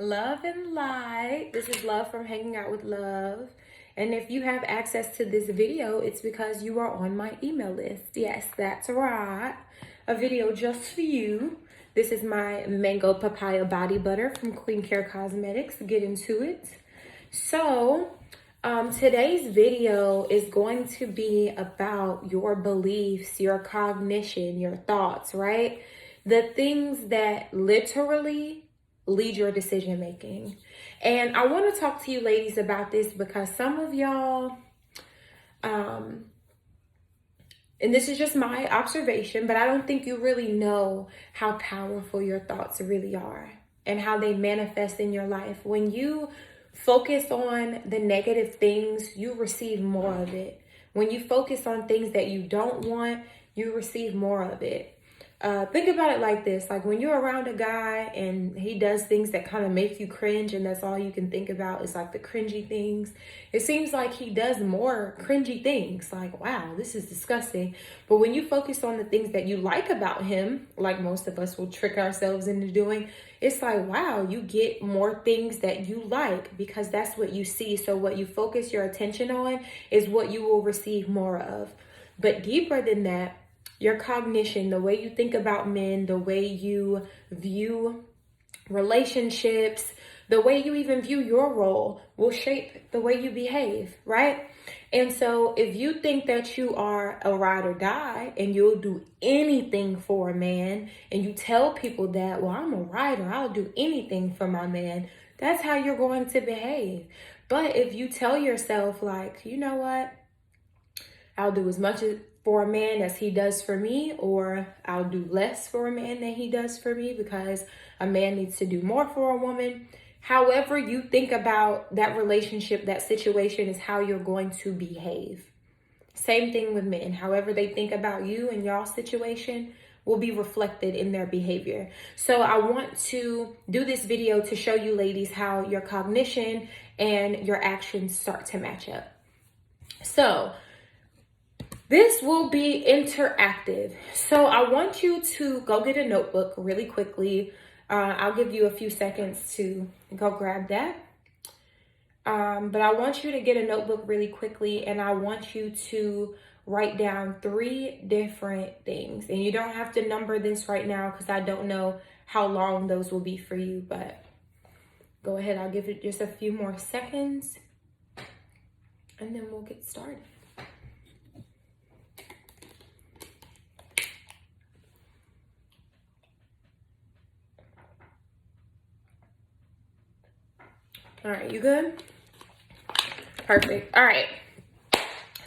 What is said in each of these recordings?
Love and light. This is Love from Hanging Out with Love. And if you have access to this video, it's because you are on my email list. Yes, that's right. A video just for you. This is my mango papaya body butter from Queen Care Cosmetics. Get into it. So, today's video is going to be about your beliefs, your cognition, your thoughts, right? The things that literally lead your decision making. And I want to talk to you ladies about this because some of y'all, and this is just my observation, but I don't think you really know how powerful your thoughts really are and how they manifest in your life. When you focus on the negative things, you receive more of it. When you focus on things that you don't want, you receive more of it. Think about it like this. Like when you're around a guy and he does things that kind of make you cringe and that's all you can think about is like the cringy things. It seems like he does more cringy things. Like, wow, this is disgusting. But when you focus on the things that you like about him, like most of us will trick ourselves into doing, it's like, wow, you get more things that you like because that's what you see. So what you focus your attention on is what you will receive more of. But deeper than that, your cognition, the way you think about men, the way you view relationships, the way you even view your role will shape the way you behave, right? And so if you think that you are a ride or die and you'll do anything for a man and you tell people that, well, I'm a rider, I'll do anything for my man, that's how you're going to behave. But if you tell yourself like, you know what, I'll do as much for a man as he does for me, or I'll do less for a man than he does for me because a man needs to do more for a woman. However you think about that relationship, that situation is how you're going to behave. Same thing with men. However they think about you and y'all's situation will be reflected in their behavior. So I want to do this video to show you ladies how your cognition and your actions start to match up. So this will be interactive. So I want you to go get a notebook really quickly. I'll give you a few seconds to go grab that. But I want you to get a notebook really quickly and I want you to write down 3 different things. And you don't have to number this right now because I don't know how long those will be for you, but go ahead. I'll give it just a few more seconds and then we'll get started. All right, you good? Perfect. All right.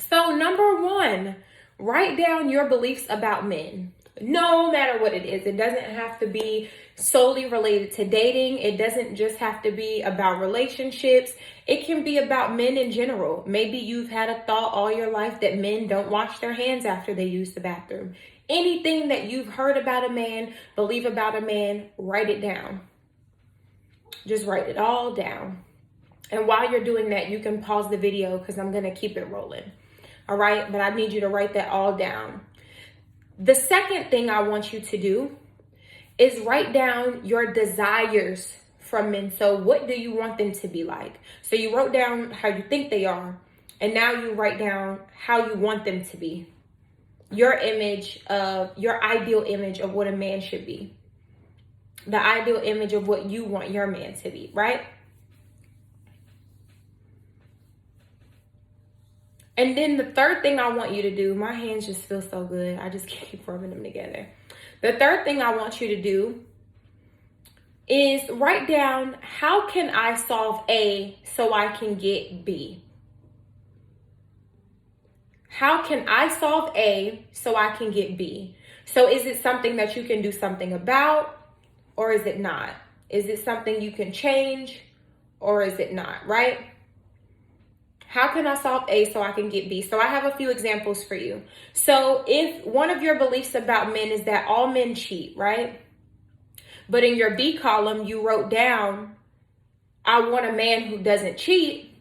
So number 1, write down your beliefs about men. No matter what it is. It doesn't have to be solely related to dating. It doesn't just have to be about relationships. It can be about men in general. Maybe you've had a thought all your life that men don't wash their hands after they use the bathroom. Anything that you've heard about a man, believe about a man, write it down. Just write it all down. And while you're doing that, you can pause the video because I'm going to keep it rolling. All right. But I need you to write that all down. The second thing I want you to do is write down your desires from men. So what do you want them to be like? So you wrote down how you think they are. And now you write down how you want them to be. Your ideal image of what a man should be. The ideal image of what you want your man to be, right? And then the third thing I want you to do, my hands just feel so good. I just keep rubbing them together. The third thing I want you to do is write down, how can I solve A so I can get B? How can I solve A so I can get B? So is it something that you can do something about? Or is it not? Is it something you can change or is it not, right? How can I solve A so I can get B? So I have a few examples for you. So if one of your beliefs about men is that all men cheat, right? But in your B column, you wrote down, I want a man who doesn't cheat.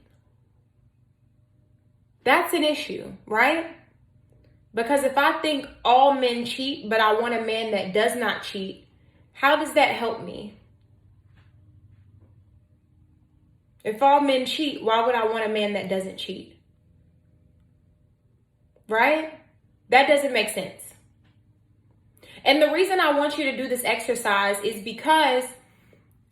That's an issue, right? Because if I think all men cheat, but I want a man that does not cheat, how does that help me? If all men cheat, why would I want a man that doesn't cheat? Right? That doesn't make sense. And the reason I want you to do this exercise is because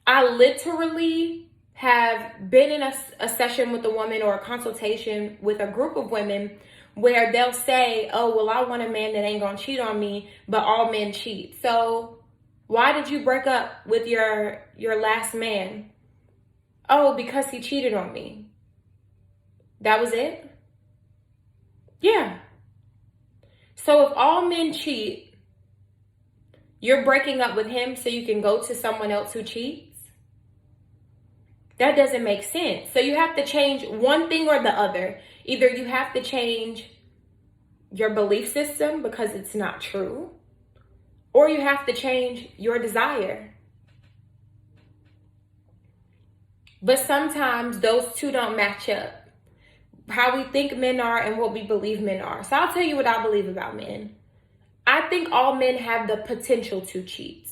I literally have been in a session with a woman or a consultation with a group of women where they'll say, oh, well, I want a man that ain't gonna cheat on me, but all men cheat. So why did you break up with your last man? Oh, because he cheated on me. That was it? Yeah. So if all men cheat, you're breaking up with him so you can go to someone else who cheats? That doesn't make sense. So you have to change one thing or the other. Either you have to change your belief system because it's not true, or you have to change your desire. But sometimes those two don't match up. How we think men are and what we believe men are. So I'll tell you what I believe about men. I think all men have the potential to cheat.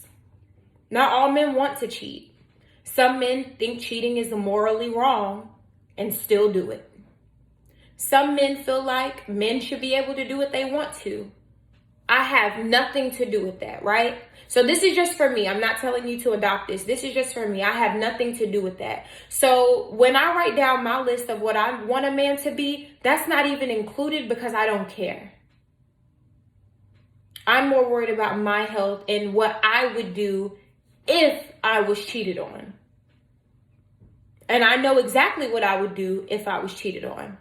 Not all men want to cheat. Some men think cheating is morally wrong and still do it. Some men feel like men should be able to do what they want to. I have nothing to do with that, right? So this is just for me. I'm not telling you to adopt this. This is just for me. I have nothing to do with that. So when I write down my list of what I want a man to be, that's not even included because I don't care. I'm more worried about my health and what I would do if I was cheated on. And I know exactly what I would do if I was cheated on.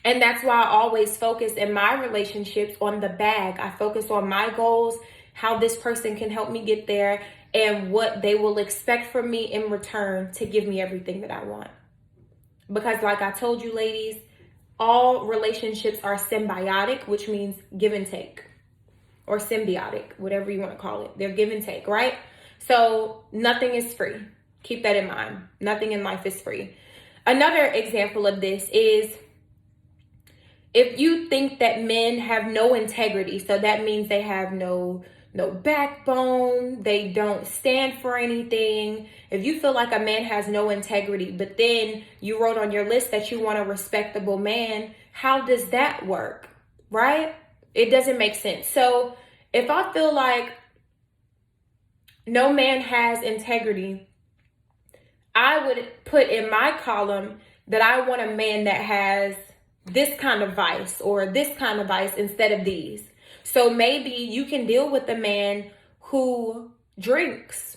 And that's why I always focus in my relationships on the bag. I focus on my goals, how this person can help me get there, and what they will expect from me in return to give me everything that I want. Because like I told you, ladies, all relationships are symbiotic, which means give and take. Or symbiotic, whatever you want to call it. They're give and take, right? So nothing is free. Keep that in mind. Nothing in life is free. Another example of this is if you think that men have no integrity, so that means they have no backbone, they don't stand for anything. If you feel like a man has no integrity, but then you wrote on your list that you want a respectable man, how does that work, right? It doesn't make sense. So if I feel like no man has integrity, I would put in my column that I want a man that has this kind of vice or this kind of vice instead of these. So maybe you can deal with a man who drinks.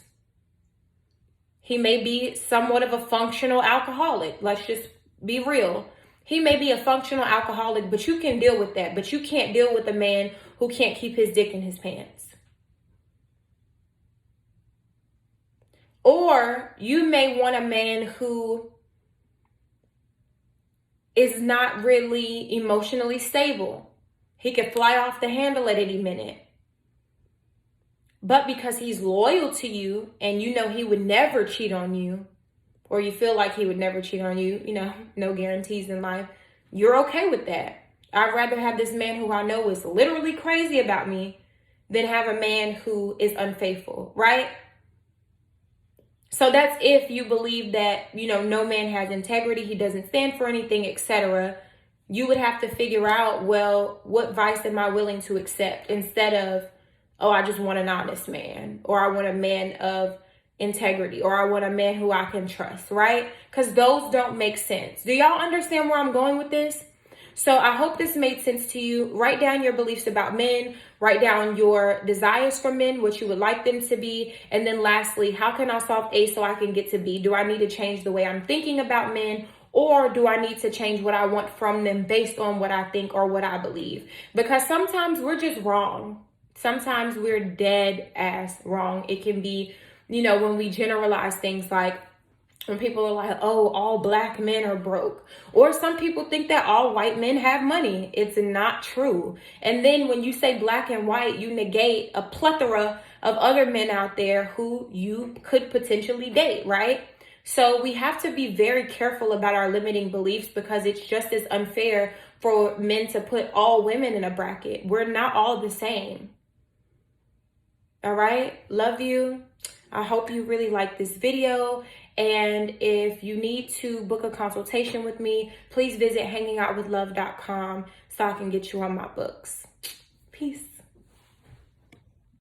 He may be somewhat of a functional alcoholic. Let's just be real. He may be a functional alcoholic, but you can deal with that. But you can't deal with a man who can't keep his dick in his pants. Or you may want a man who is not really emotionally stable. He could fly off the handle at any minute. But because he's loyal to you and you know he would never cheat on you, or you feel like he would never cheat on you, no guarantees in life, you're okay with that. I'd rather have this man who I know is literally crazy about me than have a man who is unfaithful, right? So that's if you believe that, no man has integrity, he doesn't stand for anything, etc. You would have to figure out, well, what vice am I willing to accept instead of, oh, I just want an honest man, or I want a man of integrity, or I want a man who I can trust, right? Because those don't make sense. Do y'all understand where I'm going with this? So I hope this made sense to you. Write down your beliefs about men. Write down your desires for men, what you would like them to be. And then lastly, how can I solve A so I can get to B? Do I need to change the way I'm thinking about men? Or do I need to change what I want from them based on what I think or what I believe? Because sometimes we're just wrong. Sometimes we're dead ass wrong. It can be, when we generalize things like, when people are like, oh, all black men are broke. Or some people think that all white men have money. It's not true. And then when you say black and white, you negate a plethora of other men out there who you could potentially date, right? So we have to be very careful about our limiting beliefs because it's just as unfair for men to put all women in a bracket. We're not all the same. All right? Love you. I hope you really like this video. And if you need to book a consultation with me, please visit hangingoutwithlove.com so I can get you on my books. Peace.